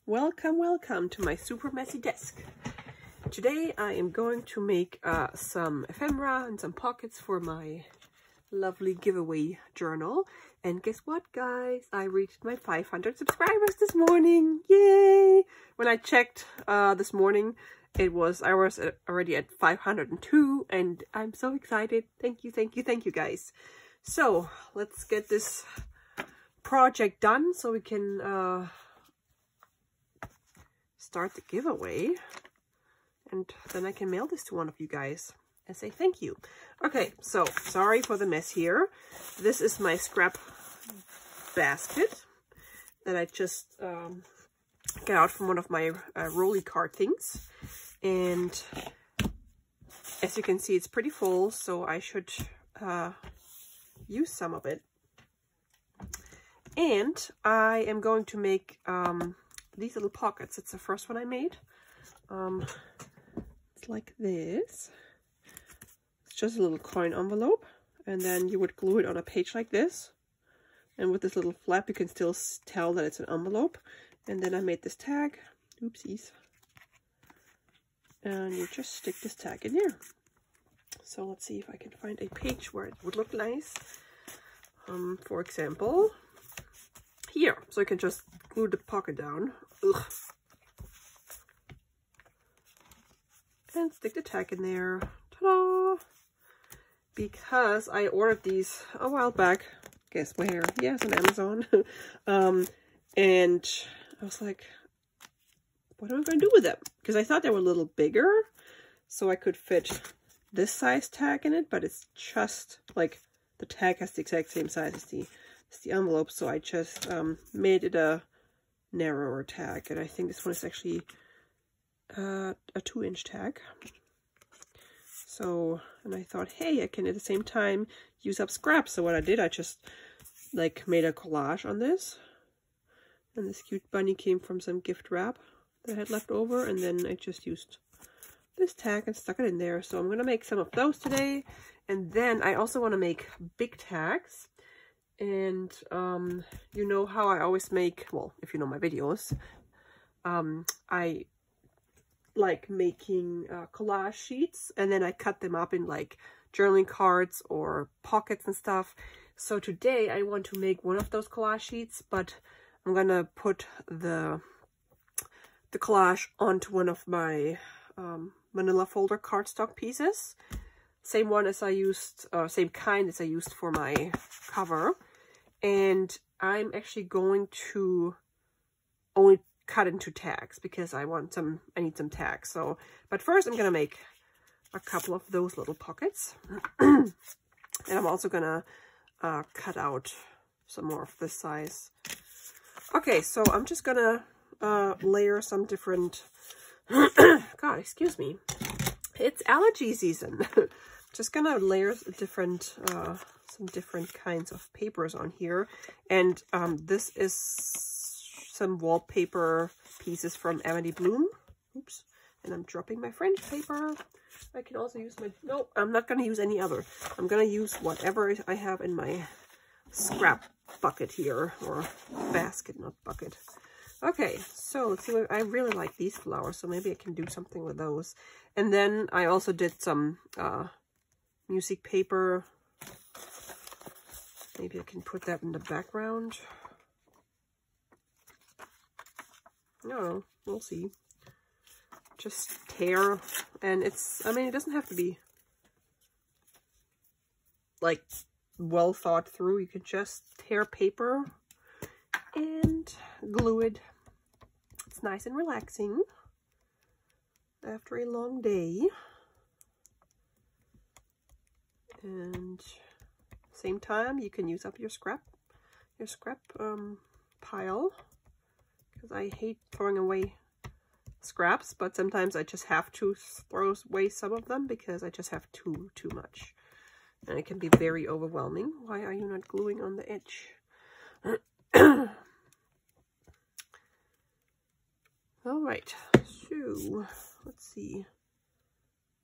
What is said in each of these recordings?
Welcome to my super messy desk. Today I am going to make some ephemera and some pockets for my lovely giveaway journal. And guess what, guys? I reached my 500 subscribers this morning. Yay! When I checked this morning, I was already at 502, and I'm so excited. Thank you, guys. So let's get this project done so we can start the giveaway, and then I can mail this to one of you guys and say thank you. Okay, so sorry for the mess here. This is my scrap basket that I just got out from one of my rolly card things, and as you can see, it's pretty full, so I should use some of it. And I am going to make these little pockets. It's the first one I made. It's like this. It's just a little coin envelope, and then you would glue it on a page like this. And with this little flap, you can still tell that it's an envelope. And then I made this tag. Oopsies. And you just stick this tag in here. So let's see if I can find a page where it would look nice. For example, here. So you can just glue the pocket down. Ugh. And stick the tag in there. Ta-da! Because I ordered these a while back. Guess where? Yes, on Amazon. And I was like, what am I going to do with them? Because I thought they were a little bigger, so I could fit this size tag in it, but it's just like the tag has the exact same size as the envelope, so I just made it a narrower tag, and I think this one is actually a 2-inch tag. So, and I thought, hey, I can at the same time use up scraps. So what I did, I just like made a collage on this, and this cute bunny came from some gift wrap that I had left over, and then I just used this tag and stuck it in there. So I'm gonna make some of those today, and then I also want to make big tags. And you know how I always make, well, if you know my videos, I like making collage sheets, and then I cut them up in like journaling cards or pockets and stuff. So today I want to make one of those collage sheets, but I'm gonna put the collage onto one of my manila folder cardstock pieces. Same one as I used, same kind as I used for my cover. And I'm actually going to only cut into tags because I need some tags. So, but first I'm gonna make a couple of those little pockets. And I'm also gonna cut out some more of this size. Okay, so I'm just gonna layer some different, God, excuse me. It's allergy season. Just gonna layer different, some different kinds of papers on here. And this is some wallpaper pieces from Amity Bloom. Oops. And I'm dropping my French paper. I can also use my, no, I'm not gonna use any other. I'm gonna use whatever I have in my scrap bucket here, or basket, not bucket. Okay, so let's see what, I really like these flowers, so maybe I can do something with those. And then I also did some music paper. Maybe I can put that in the background. No, we'll see. Just tear, and it's, I mean, it doesn't have to be like well thought through. You can just tear paper and glue it. It's nice and relaxing after a long day. And same time, you can use up your scrap pile, because I hate throwing away scraps, but sometimes I just have to throw away some of them because I just have too much, and it can be very overwhelming. Why are you not gluing on the edge? All right, so let's see. I'm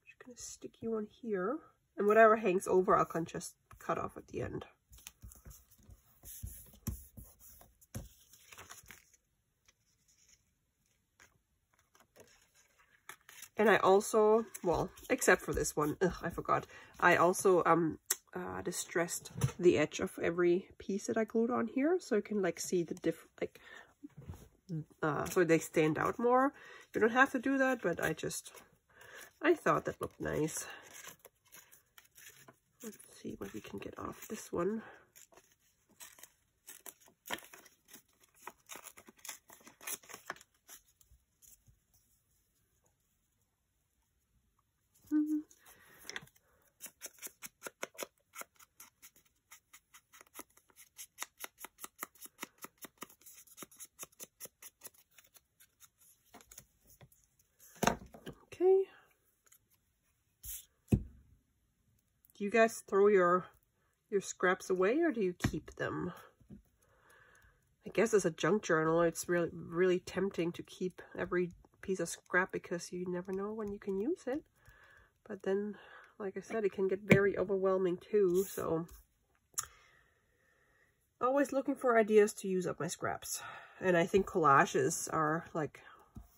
just gonna stick you on here, and whatever hangs over, I can just cut off at the end. And I also, well, except for this one, I forgot. I also distressed the edge of every piece that I glued on here, so you can like see the different, like, so they stand out more. You don't have to do that, but I thought that looked nice. Let's see what we can get off this one. Okay. Do you guys throw your scraps away, or do you keep them? I guess as a junk journal, it's really tempting to keep every piece of scrap because you never know when you can use it. But then, like I said, it can get very overwhelming too, so always looking for ideas to use up my scraps. And I think collages are like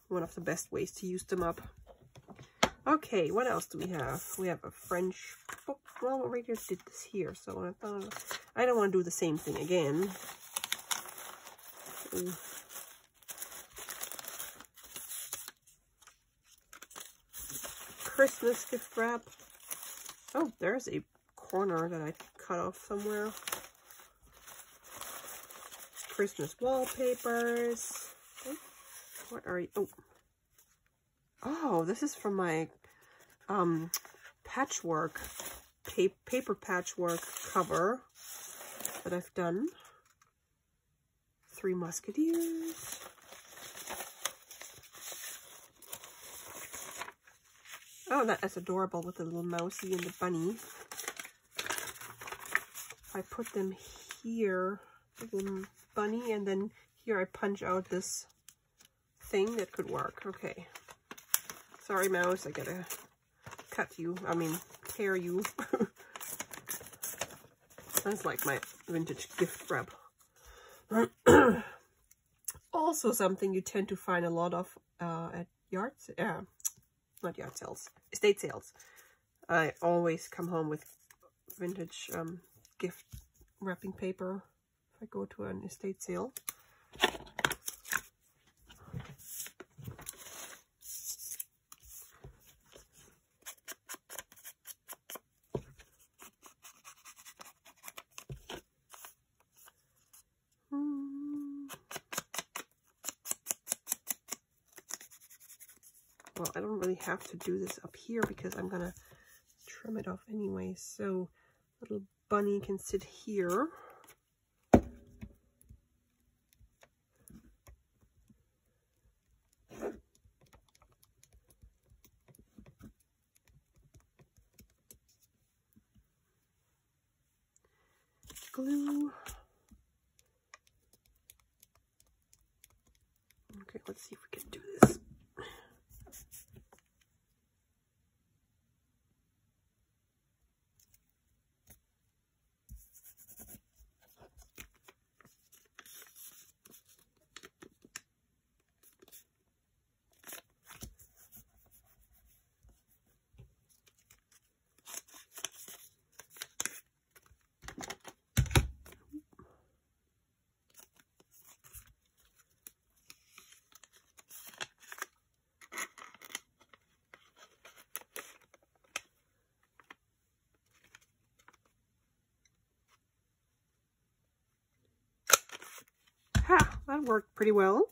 one of the best ways to use them up. Okay, what else do we have? We have a French book. Well, we already did this here, so I don't want to do the same thing again. Christmas gift wrap. Oh, there's a corner that I cut off somewhere. Christmas wallpapers. Oh, what are you? Oh, this is from my patchwork, paper patchwork cover that I've done. 3 Musketeers. Oh, that's adorable with the little mousey and the bunny. I put them here, the bunny, and then here I punch out this thing that could work. Okay. Sorry, mouse, I gotta cut you. I mean, tear you. That's like my vintage gift wrap. Also something you tend to find a lot of at not yard sales, estate sales. I always come home with vintage gift wrapping paper if I go to an estate sale. Well, I don't really have to do this up here because I'm gonna trim it off anyway, so little bunny can sit here. Glue. Okay, let's see if we can do this. Ha! That worked pretty well.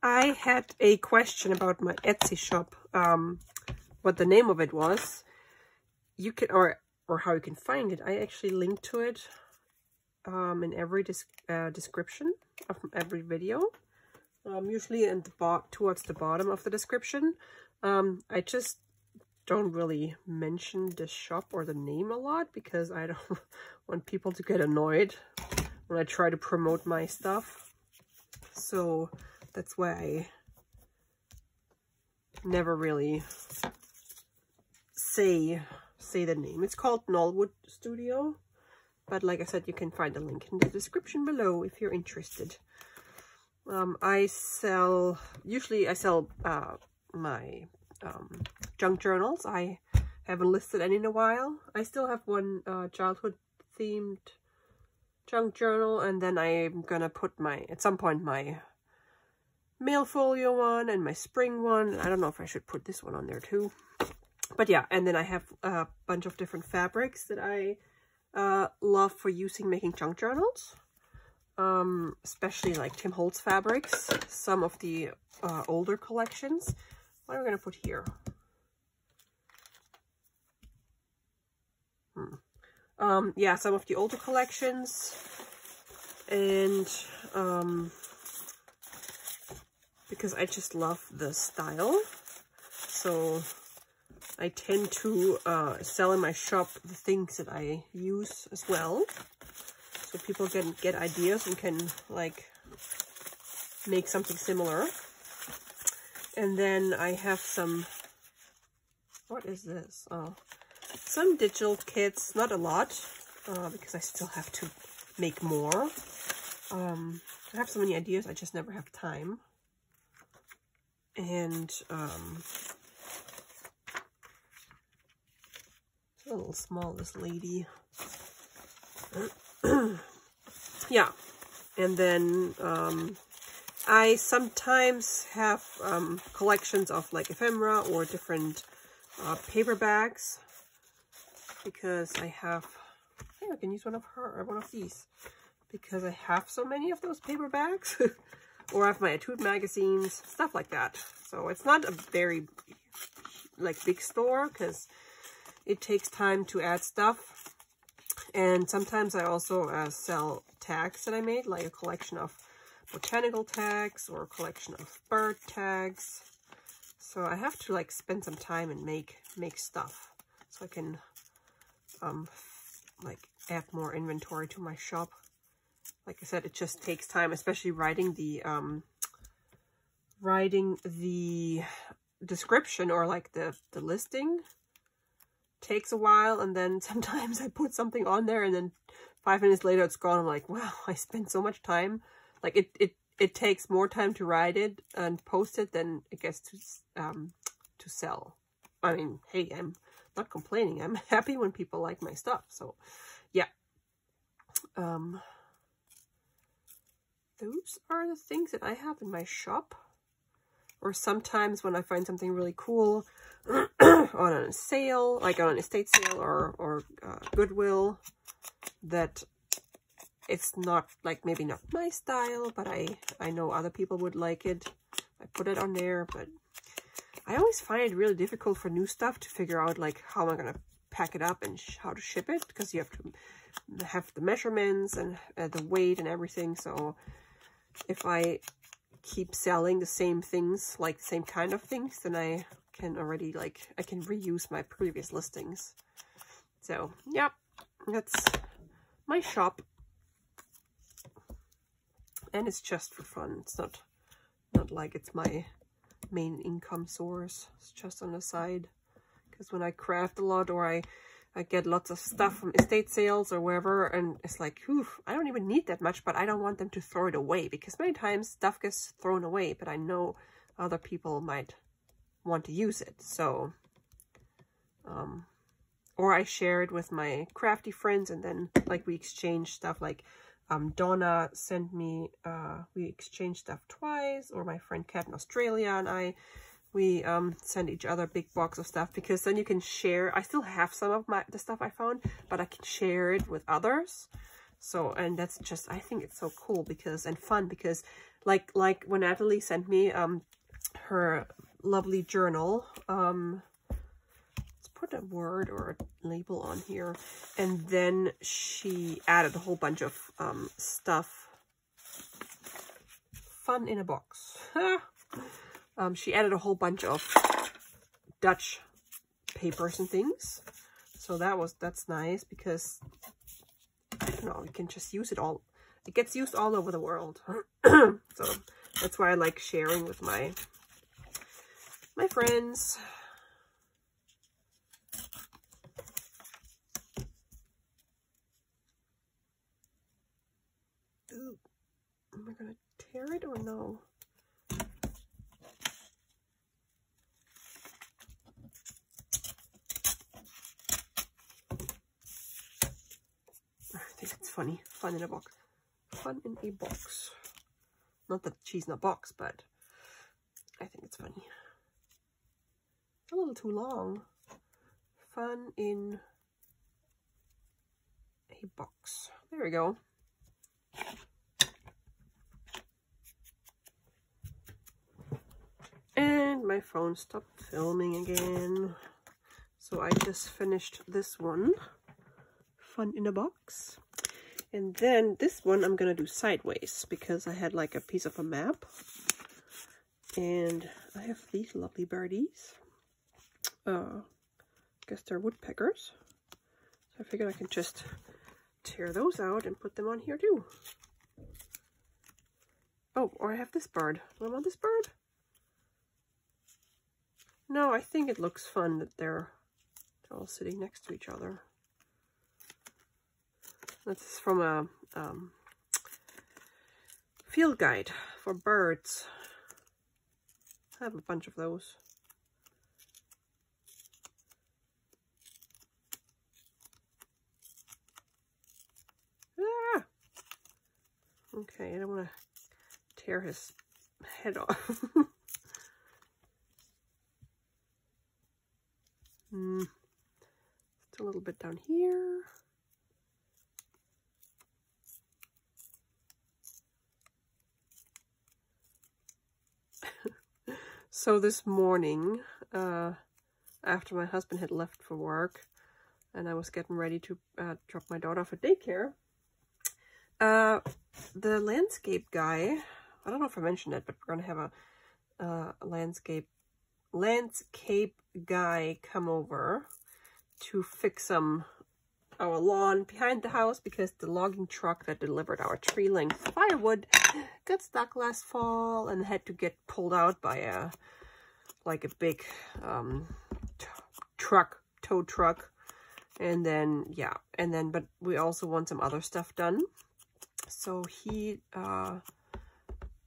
I had a question about my Etsy shop, what the name of it was. You can, or how you can find it. I actually linked to it in every description of every video, usually in the towards the bottom of the description. I just don't really mention the shop or the name a lot because I don't want people to get annoyed when I try to promote my stuff. So that's why I never really say the name. It's called Knollwood Studio, but like I said, you can find the link in the description below if you're interested. Usually I sell my junk journals. I haven't listed any in a while. I still have one childhood themed junk journal, and then I'm gonna put at some point my mail folio one and my spring one. I don't know if I should put this one on there too, but yeah. And then I have a bunch of different fabrics that I love for making junk journals, especially like Tim Holtz fabrics, some of the older collections. What am I gonna put here? Yeah, some of the older collections, and because I just love the style, so I tend to sell in my shop the things that I use as well, so people can get ideas and can like make something similar. And then I have some, what is this? Oh, some digital kits, not a lot, because I still have to make more. I have so many ideas, I just never have time. And it's a little small, this lady. Yeah, and then I sometimes have collections of like ephemera or different paperbacks, because I think I can use one of these, because I have so many of those paperbacks. Or I have my Etude magazines, stuff like that. So it's not a very like big store, because it takes time to add stuff. And sometimes I also sell tags that I made, like a collection of botanical tags or a collection of bird tags. So I have to like spend some time and make stuff, so I can like add more inventory to my shop. Like I said, it just takes time, especially writing the description or like the listing takes a while. And then sometimes I put something on there and then 5 minutes later it's gone. I'm like, wow, I spent so much time. Like it takes more time to write it and post it than it gets to sell. I mean, hey, I'm not complaining. I'm happy when people like my stuff. So yeah. Those are the things that I have in my shop. Or sometimes when I find something really cool on a sale, like on an estate sale or Goodwill, that it's not like, maybe not my style, but I know other people would like it, I put it on there. But I always find it really difficult for new stuff to figure out like how am I gonna pack it up and how to ship it, because you have to have the measurements and the weight and everything. So if I keep selling the same things, like the same kind of things, then I can already I can reuse my previous listings. So yep, that's my shop, and it's just for fun. It's not like it's my main income source. It's just on the side, because when I craft a lot, or I get lots of stuff from estate sales or wherever, and it's like, whew, I don't even need that much, but I don't want them to throw it away, because many times stuff gets thrown away, but I know other people might want to use it. So, or I share it with my crafty friends, and then like we exchange stuff. Like Donna sent me, we exchanged stuff twice, or my friend Kat in Australia and we send each other a big box of stuff, because then you can share. I still have some of the stuff I found, but I can share it with others. So, and that's just, I think it's so cool and fun, because like when Natalie sent me her lovely journal, let's put a word or a label on here, and then she added a whole bunch of stuff. Fun in a box. She added a whole bunch of Dutch papers and things. So that's nice, because I don't know, you can just use it all it gets used all over the world. So that's why I like sharing with my friends. Ooh, am I gonna tear it or no? I think it's funny. Fun in a box. Fun in a box. Not that she's in a box, but I think it's funny. A little too long. Fun in a box. There we go. And my phone stopped filming again. So I just finished this one. Fun in a box. And then this one I'm gonna do sideways because I had like a piece of a map. And I have these lovely birdies. Guess they're woodpeckers. So I figured I can just tear those out and put them on here too. Oh, or I have this bird. Do I want this bird? No, I think it looks fun that they're all sitting next to each other. That's from a field guide for birds. I have a bunch of those. Ah! Okay, I don't want to tear his head off. Just a little bit down here. So this morning, after my husband had left for work and I was getting ready to drop my daughter off at daycare, the landscape guy, I don't know if I mentioned it, but we're going to have a landscape guy come over to fix our lawn behind the house because the logging truck that delivered our tree length firewood got stuck last fall and had to get pulled out by a big tow truck. And then but we also want some other stuff done, so he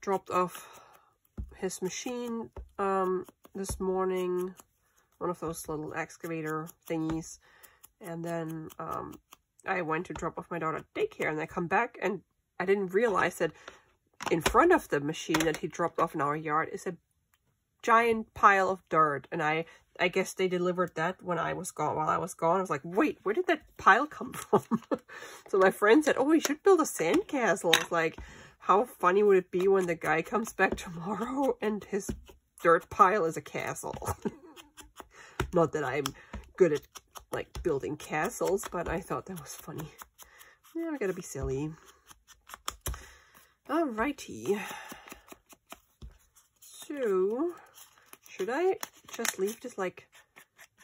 dropped off his machine this morning, one of those little excavator thingies, and then I went to drop off my daughter at daycare, and I come back and I didn't realize that in front of the machine that he dropped off in our yard is a giant pile of dirt, and I guess they delivered that when I was gone. While I was gone, I was like, wait, where did that pile come from? So my friend said, oh, we should build a sandcastle. I was like, how funny would it be when the guy comes back tomorrow and his dirt pile is a castle? Not that I'm good at like building castles, but I thought that was funny. Yeah, I gotta be silly. Alrighty. So, should I just leave this like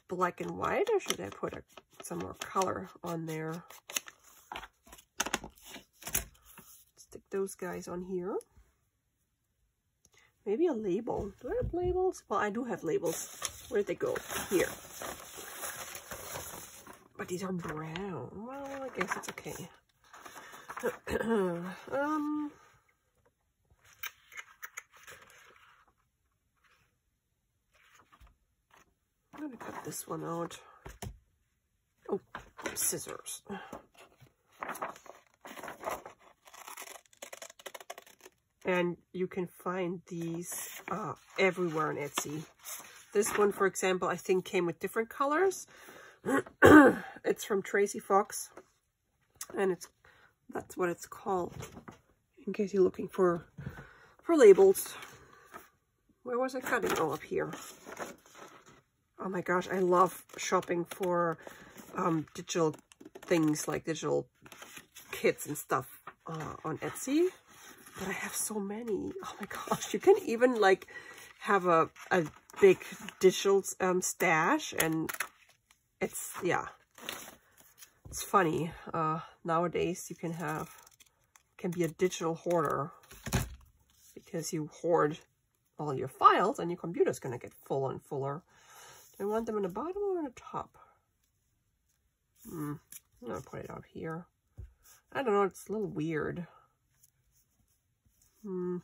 black and white, or should I put some more color on there? Stick those guys on here. Maybe a label. Do I have labels? Well, I do have labels. Where did they go? Here. But these are brown. Well, I guess it's okay. I'm gonna cut this one out. Oh, scissors. And you can find these everywhere on Etsy. This one, for example, I think came with different colors. It's from Tracy Fox, and that's what it's called. In case you're looking for labels. Where was I cutting? Oh, up here. Oh my gosh, I love shopping for digital things, like digital kits and stuff on Etsy. But I have so many. Oh my gosh, you can even like have a big digital stash, and it's, yeah, it's funny. Nowadays you can can be a digital hoarder because you hoard all your files and your computer's going to get fuller and fuller. Do I want them in the bottom or on the top? I'm going to put it out here. I don't know, it's a little weird. I'll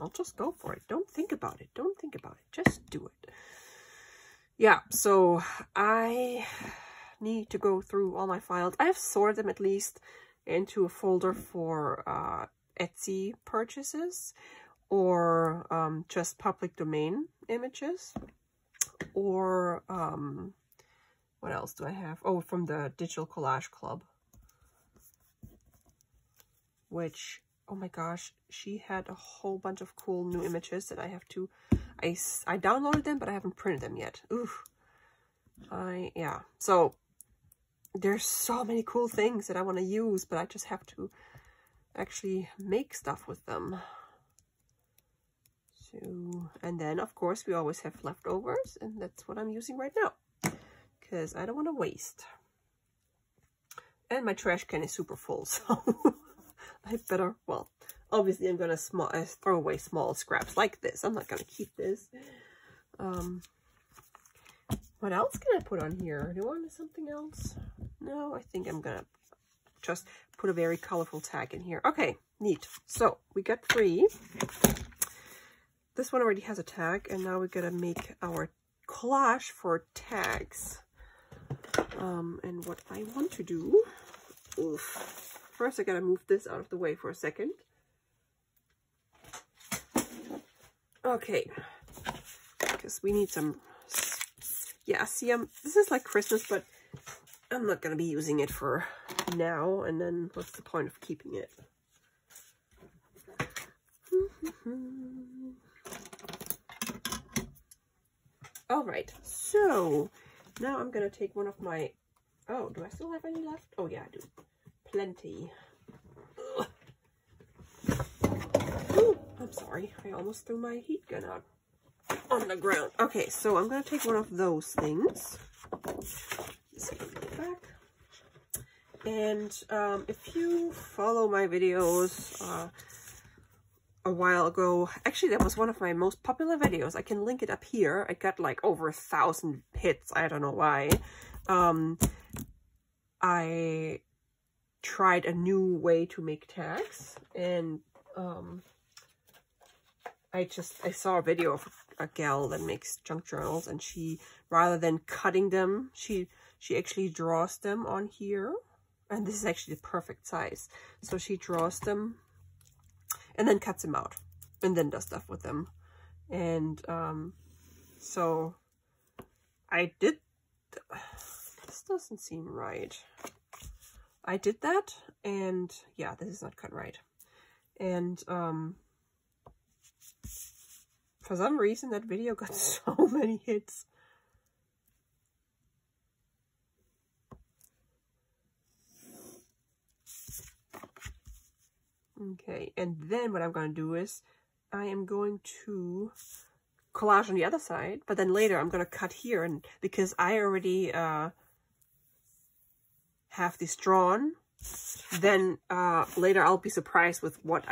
just go for it. Don't think about it. Don't think about it. Just do it. Yeah, so I need to go through all my files. I have sorted them at least into a folder for Etsy purchases, or just public domain images, or what else do I have? Oh, from the Digital Collage Club, which, oh my gosh, she had a whole bunch of cool new images that I have to, I downloaded them, but I haven't printed them yet. Oof. Yeah, so there's so many cool things that I want to use, but I just have to actually make stuff with them. So, and then of course we always have leftovers, and that's what I'm using right now because I don't want to waste. And my trash can is super full, so I better, well, obviously I'm gonna throw away small scraps like this. I'm not gonna keep this. What else can I put on here? Do you want something else? No, I think I'm gonna just put a very colorful tag in here. Okay, neat. So we got 3. This one already has a tag, and now we're gonna make our collage for tags. And what I want to do, first I gotta move this out of the way for a second. Okay, because we need some, yeah, see, this is like Christmas, but I'm not gonna be using it for now, and then what's the point of keeping it? All right, so now I'm gonna take one of my, oh, do I still have any left? Oh yeah, I do. Plenty. Ugh. Ooh, I'm sorry, I almost threw my heat gun out on the ground. Okay, so I'm gonna take one of those things. Just put it back. And if you follow my videos a while ago, actually that was one of my most popular videos. I can link it up here. I got like over 1,000 hits. I don't know why. I tried a new way to make tags, and I saw a video of a gal that makes junk journals, and she, rather than cutting them, she actually draws them on here, and this is actually the perfect size. So she draws them and then cuts them out and then does stuff with them. And so I did, this doesn't seem right. I did that, and yeah, this is not cut right. And for some reason that video got so many hits. Okay, and then what I'm going to do is I am going to collage on the other side, but then later I'm going to cut here, and because I already have this drawn, then later I'll be surprised with what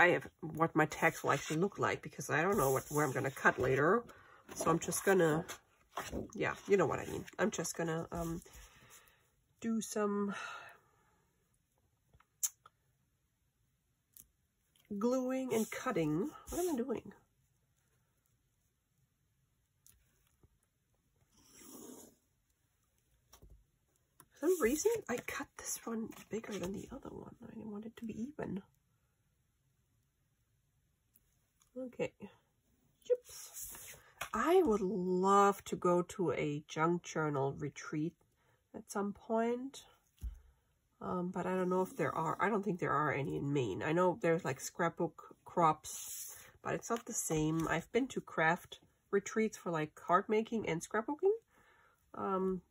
my tags will actually look like, because I don't know where I'm going to cut later. So I'm just going to, yeah, you know what I mean. I'm just going to do some gluing and cutting. What am I doing? For some reason, I cut this one bigger than the other one. I didn't want it to be even. Okay. Oops. I would love to go to a junk journal retreat at some point. But I don't know if there are. I don't think there are any in Maine. I know there's like scrapbook crops, but it's not the same. I've been to craft retreats for like card making and scrapbooking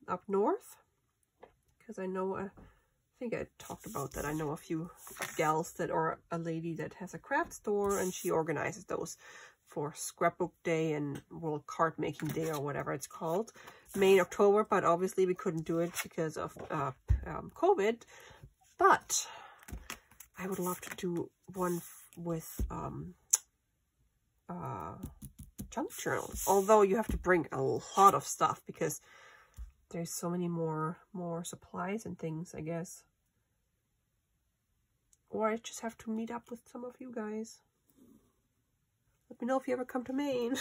up north, because I know, I think I talked about that. I know a few gals that, or a lady that has a craft store, and she organizes those for Scrapbook Day and World Card Making Day, or whatever it's called, May, October, but obviously we couldn't do it because of COVID. But I would love to do one with junk journals, although you have to bring a lot of stuff because there's so many more supplies and things, I guess. Or I just have to meet up with some of you guys. Let me know if you ever come to Maine.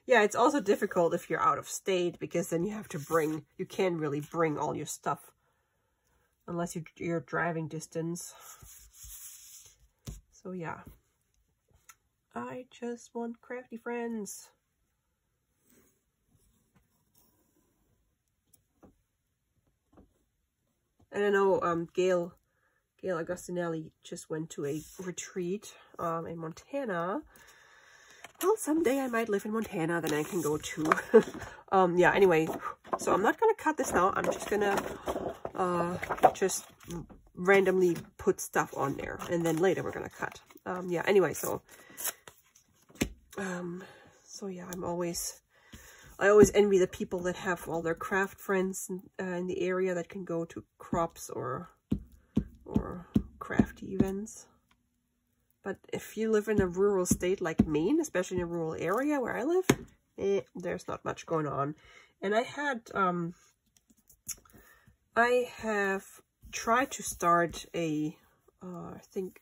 Yeah, it's also difficult if you're out of state because then you have to bring, you can't really bring all your stuff unless you're driving distance. So yeah, I just want crafty friends. And I know Gail Agostinelli just went to a retreat in Montana. Well, someday I might live in Montana, then I can go too. Yeah, anyway, so I'm not gonna cut this now. I'm just gonna just randomly put stuff on there, and then later we're gonna cut. Yeah, anyway, so yeah, I always envy the people that have all their craft friends in the area that can go to crops or crafty events. But if you live in a rural state like Maine, especially in a rural area where I live, there's not much going on. And I have tried to start a, I think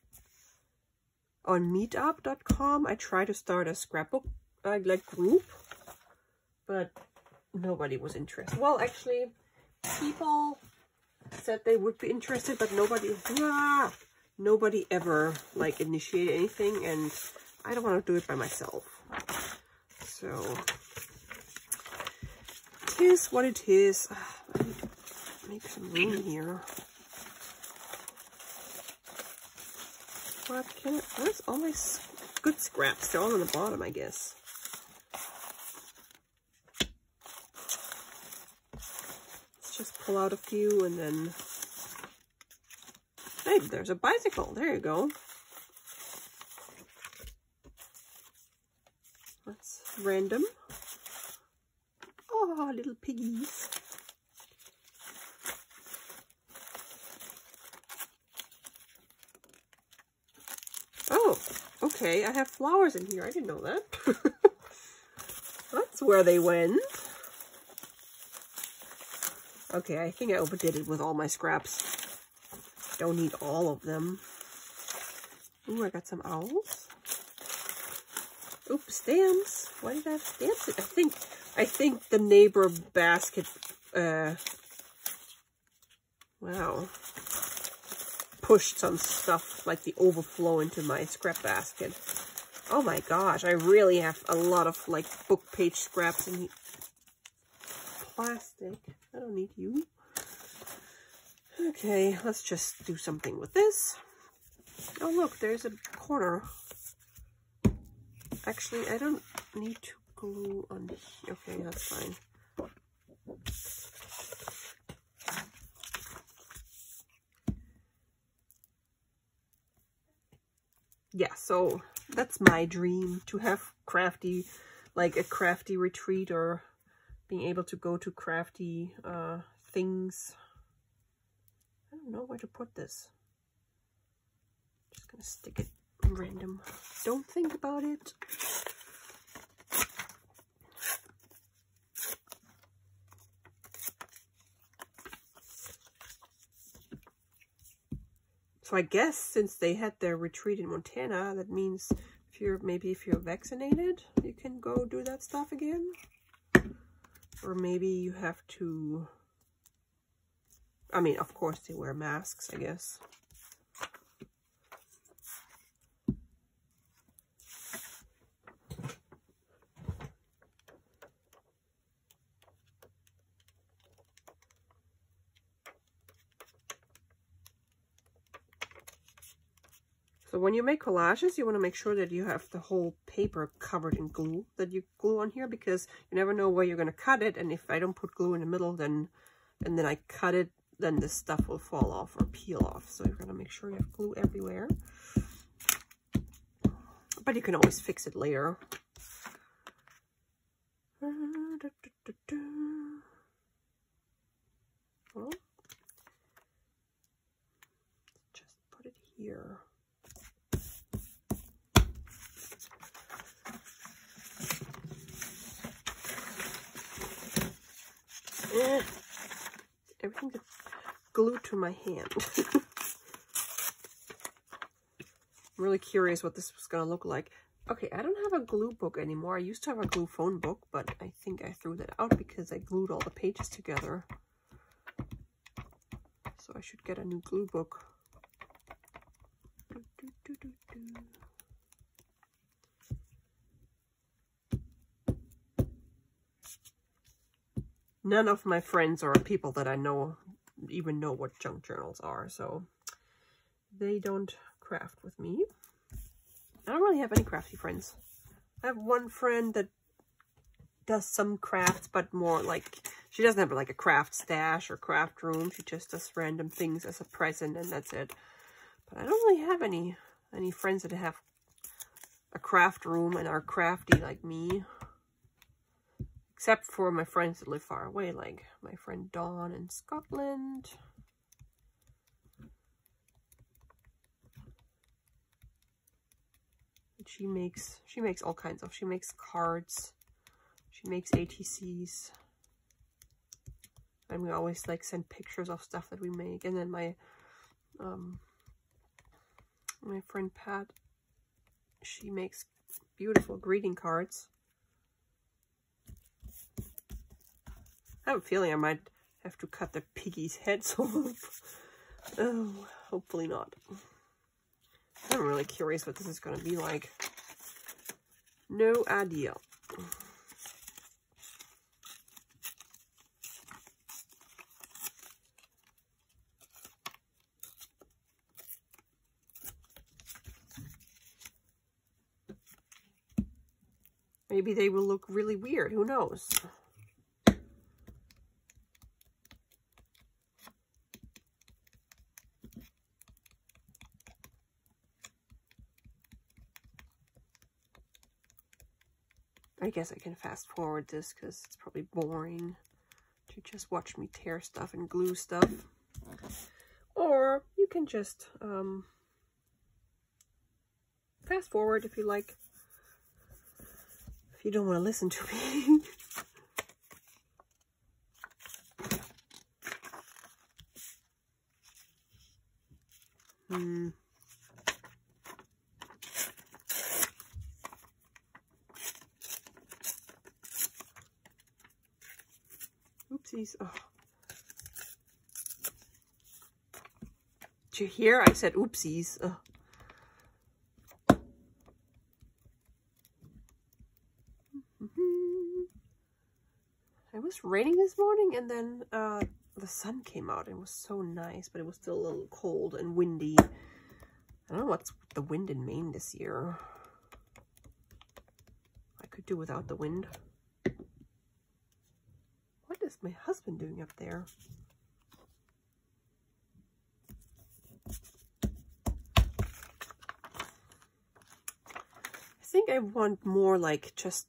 on meetup.com, I tried to start a scrapbook like group, but nobody was interested. Well, actually, people said they would be interested, but nobody ever like initiated anything, and I don't want to do it by myself. So it is what it is. I need to make some room here. Where's all my good scraps? They're all on the bottom, I guess. Let's just pull out a few and then... Hey, there's a bicycle. There you go. That's random. Oh, little piggies. Oh, okay. I have flowers in here. I didn't know that. That's where they went. Okay, I think I overdid it with all my scraps. Don't need all of them. Ooh, I got some owls. Oops, stamps. Why did I have stamps? I think the neighbor basket, wow, pushed some stuff like the overflow into my scrap basket. Oh my gosh, I really have a lot of like book page scraps in plastic. I don't need you. Okay, let's just do something with this. Oh look, there's a corner. Actually, I don't need to glue on here. Okay, that's fine. Yeah, so that's my dream, to have crafty, like a crafty retreat, or being able to go to crafty things. I don't know where to put this. Just gonna stick it random. Don't think about it. So I guess since they had their retreat in Montana, that means if you're vaccinated, you can go do that stuff again. Or maybe you have to, I mean, of course they wear masks, I guess. So when you make collages, you want to make sure that you have the whole paper covered in glue that you glue on here, because you never know where you're going to cut it. And if I don't put glue in the middle, and then I cut it, then this stuff will fall off or peel off. So you're going to make sure you have glue everywhere. But you can always fix it later. Well, just here. Everything gets glued to my hand. I'm really curious what this was gonna look like. Okay, I don't have a glue book anymore. I used to have a glue phone book, but I think I threw that out because I glued all the pages together. So I should get a new glue book. None of my friends or people that I know even know what junk journals are, so they don't craft with me. I don't really have any crafty friends. I have one friend that does some crafts, but more like, she doesn't have like a craft stash or craft room. She just does random things as a present and that's it. But I don't really have any friends that have a craft room and are crafty like me. Except for my friends that live far away, like my friend Dawn in Scotland. She makes all kinds of, she makes cards, she makes ATCs. And we always like send pictures of stuff that we make. And then my my friend Pat, she makes beautiful greeting cards. I have a feeling I might have to cut the piggies' heads off. Oh, hopefully not. I'm really curious what this is going to be like. No idea. Maybe they will look really weird. Who knows? I guess I can fast forward this because it's probably boring to just watch me tear stuff and glue stuff. Or you can just fast forward if you like. If you don't want to listen to me. Oopsies. Oh. Did you hear? I said oopsies. Oh. It was raining this morning and then the sun came out. It was so nice, but it was still a little cold and windy. I don't know what's with the wind in Maine this year. I could do without the wind. What is my husband doing up there? I think I want more like just,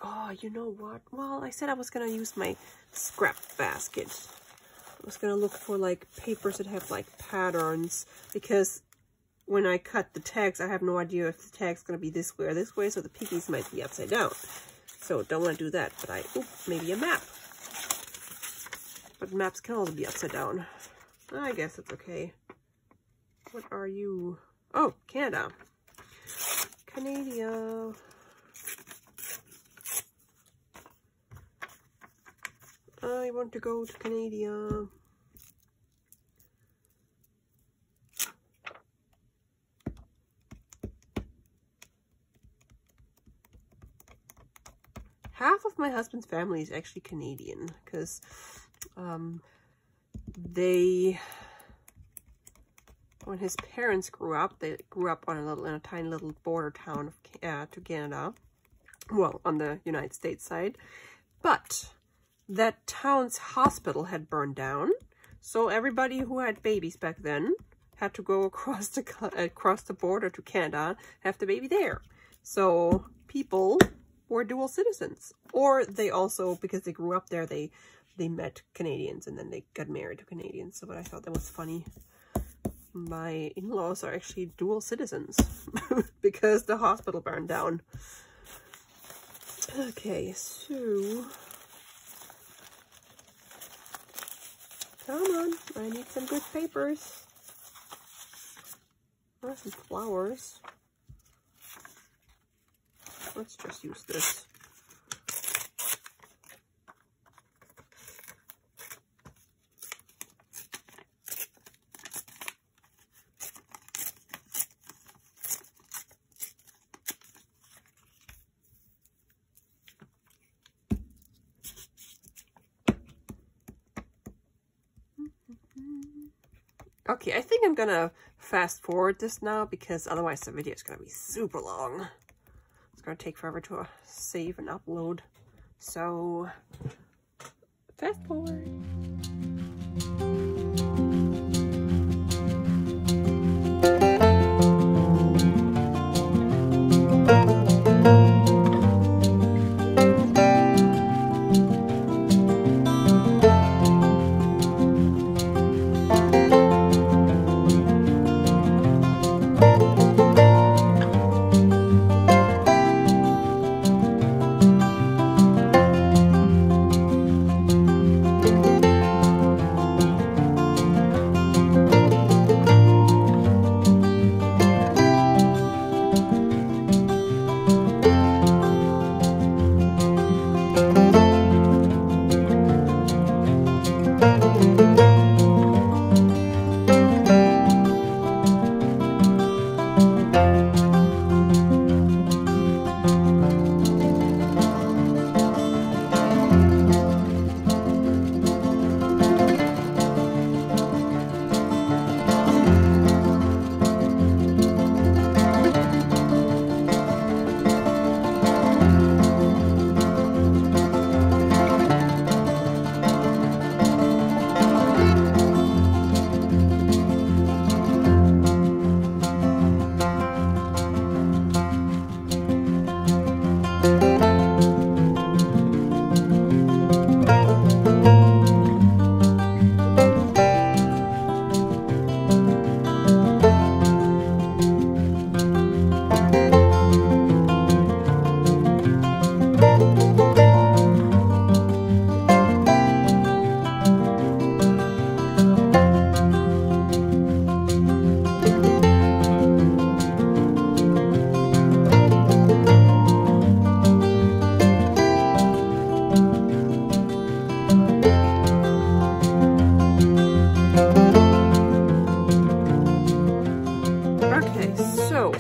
oh, you know what? Well, I said I was going to use my scrap basket. I was going to look for like papers that have like patterns, because when I cut the tags, I have no idea if the tag's going to be this way or this way, so the piggies might be upside down. So don't want to do that, but maybe a map. But maps can also be upside down. I guess it's okay. What are you? Oh, Canada. Canada. I want to go to Canada. Half of my husband's family is actually Canadian, because when his parents grew up, they grew up on in a tiny little border town of, to Canada, well, on the United States side, but that town's hospital had burned down, so everybody who had babies back then had to go across the border to Canada, have the baby there. So people were dual citizens, or they also, because they grew up there, they met Canadians and then they got married to Canadians. So, but I thought that was funny. my in-laws are actually dual citizens because the hospital burned down. Okay, so come on, I need some good papers. Or some flowers. Let's just use this. Okay, I think I'm gonna fast forward this now because otherwise the video is gonna be super long. It's gonna take forever to save and upload. So, fast forward.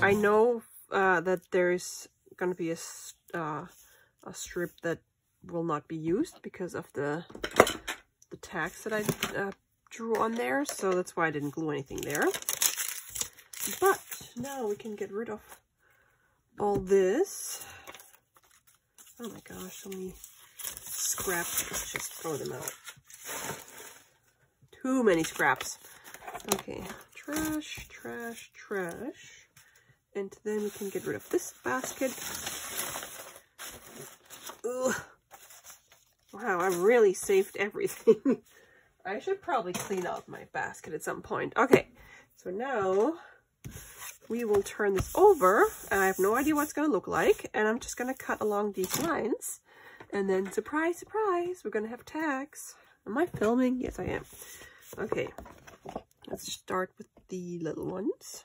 I know that there's going to be a strip that will not be used because of the tags that I drew on there, so that's why I didn't glue anything there. But now we can get rid of all this. Oh my gosh, so many scraps. Let's just throw them out. Too many scraps. Okay, trash, trash, trash. And then we can get rid of this basket. Ugh. Wow, I really saved everything. I should probably clean out my basket at some point. Okay, so now we will turn this over. I have no idea what it's going to look like. And I'm just going to cut along these lines. And then, surprise, surprise, we're going to have tags. Am I filming? Yes, I am. Okay, let's start with the little ones.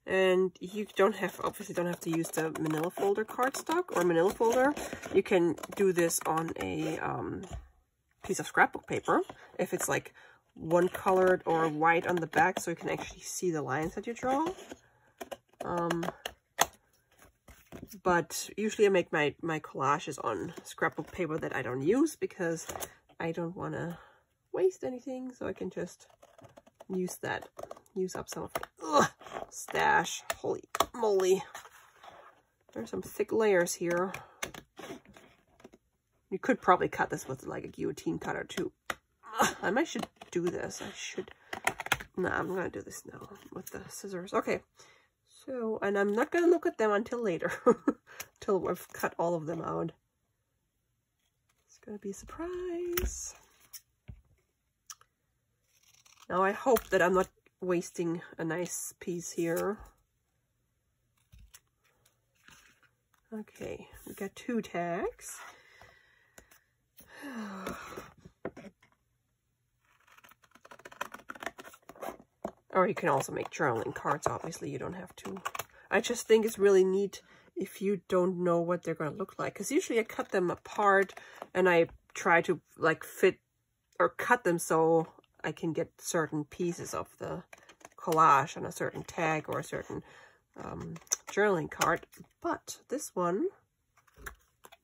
And you don't have, obviously don't have to use the manila folder cardstock or manila folder. You can do this on a piece of scrapbook paper if it's like one colored or white on the back, so you can actually see the lines that you draw. But usually I make my collages on scrapbook paper that I don't use because I don't want to waste anything, so I can just use that. Use up some of it. Ugh, stash. Holy moly. There's some thick layers here. You could probably cut this with like a guillotine cutter too. Ugh, I might should do this. I should. Nah, I'm gonna do this now with the scissors. Okay. So, and I'm not gonna look at them until later. Until I've cut all of them out. It's gonna be a surprise. Now I hope that I'm not wasting a nice piece here. Okay, we got 2 tags. Or you can also make journaling cards, obviously, you don't have to. I just think it's really neat if you don't know what they're going to look like. Because usually I cut them apart and I try to like fit or cut them so I can get certain pieces of the collage on a certain tag or a certain journaling card. But this one,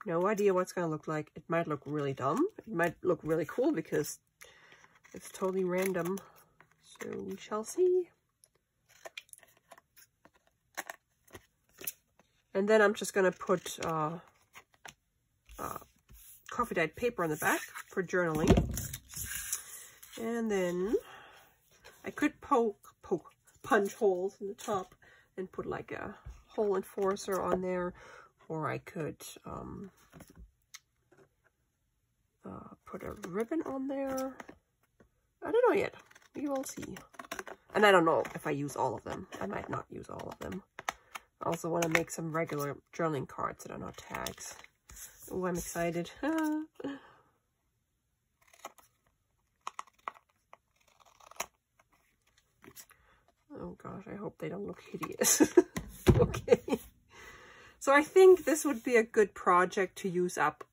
no idea what's going to look like. It might look really dumb. It might look really cool because it's totally random. So we shall see. And then I'm just going to put coffee dyed paper on the back for journaling. And then I could punch holes in the top and put like a hole enforcer on there. Or I could put a ribbon on there. I don't know yet. We will see. And I don't know if I use all of them. I might not use all of them. I also want to make some regular journaling cards that are not tags. Oh, I'm excited. Oh gosh, I hope they don't look hideous. Okay. So I think this would be a good project to use up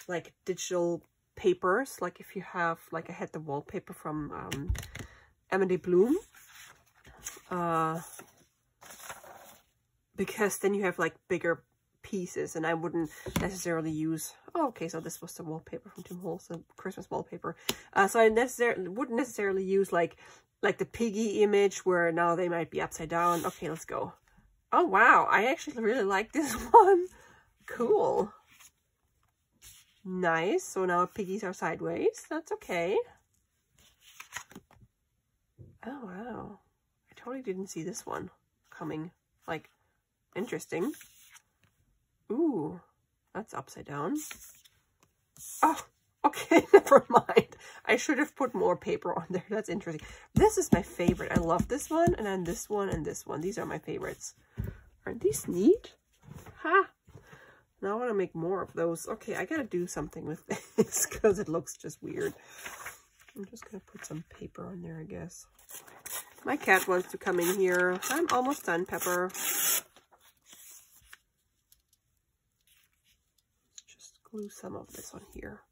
like digital papers, like if you have, like I had the wallpaper from Emily Bloom, because then you have like bigger pieces, and I wouldn't necessarily use, oh, okay, so this was the wallpaper from Tim Holtz, the Christmas wallpaper, so I wouldn't necessarily use like the piggy image where now they might be upside down. Okay, let's go. Oh wow, I actually really like this one. Cool. Nice. So now piggies are sideways. That's okay. Oh, wow. I totally didn't see this one coming. Like, interesting. Ooh, that's upside down. Oh, okay. Never mind. I should have put more paper on there. That's interesting. This is my favorite. I love this one, and then this one, and this one. These are my favorites. Aren't these neat? Ha! Now I want to make more of those. Okay, I gotta do something with this because it looks just weird. I'm just gonna put some paper on there, I guess. My cat wants to come in here. I'm almost done, Pepper. Just glue some of this on here.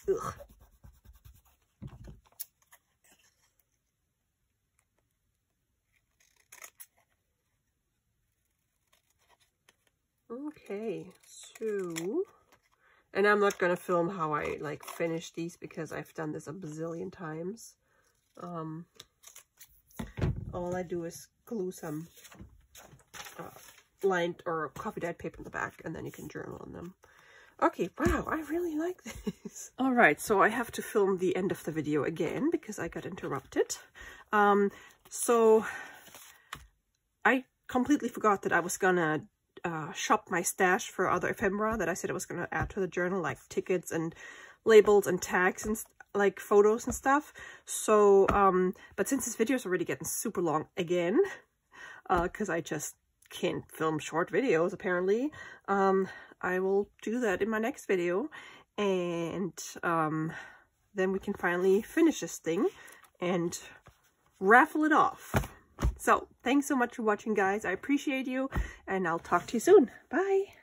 Ugh. Okay, so, and I'm not gonna film how I like finish these because I've done this a bazillion times. All I do is glue some lined or coffee dyed paper in the back, and then you can journal on them. Okay, wow, I really like this. All right, so I have to film the end of the video again because I got interrupted. So I completely forgot that I was gonna shop my stash for other ephemera that I said I was gonna add to the journal, like tickets and labels and tags and like photos and stuff. So, but since this video is already getting super long again, because I just can't film short videos apparently, I will do that in my next video, and then we can finally finish this thing and raffle it off. So thanks so much for watching, guys. I appreciate you, and I'll talk to you soon. Bye.